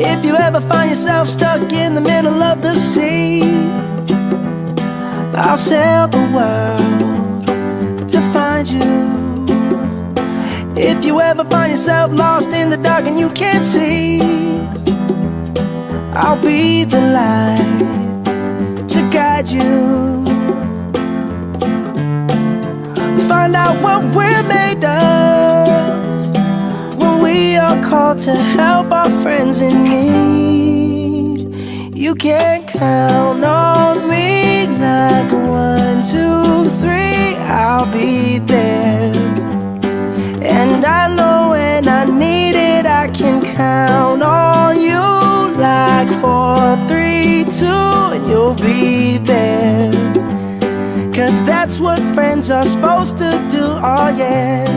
If you ever find yourself stuck in the middle of the sea, I'll sail the world to find you. If you ever find yourself lost in the dark and you can't see, I'll be the light to guide you. Find out what we're made of when we are called to help our friends in need. You can count on me like 1, 2, 3, I'll be there. And I know when I need it, I can count on you like 4, 3, 2, and you'll be there. 'Cause that's what friends are supposed to do, oh yeah.